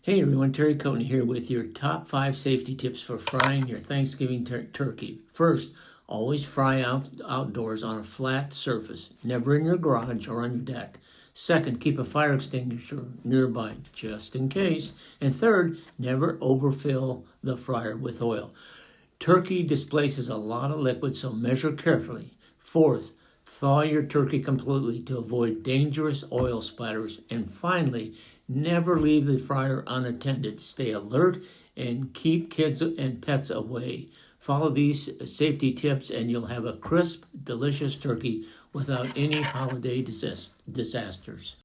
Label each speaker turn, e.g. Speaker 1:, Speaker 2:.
Speaker 1: Hey everyone, Terry Coatney here with your top 5 safety tips for frying your Thanksgiving turkey. First, always fry outdoors on a flat surface, never in your garage or on your deck. Second, keep a fire extinguisher nearby just in case. And third, never overfill the fryer with oil. Turkey displaces a lot of liquid, so measure carefully. Fourth, thaw your turkey completely to avoid dangerous oil splatters. And finally, never leave the fryer unattended. Stay alert and keep kids and pets away. Follow these safety tips and you'll have a crisp, delicious turkey without any holiday disasters.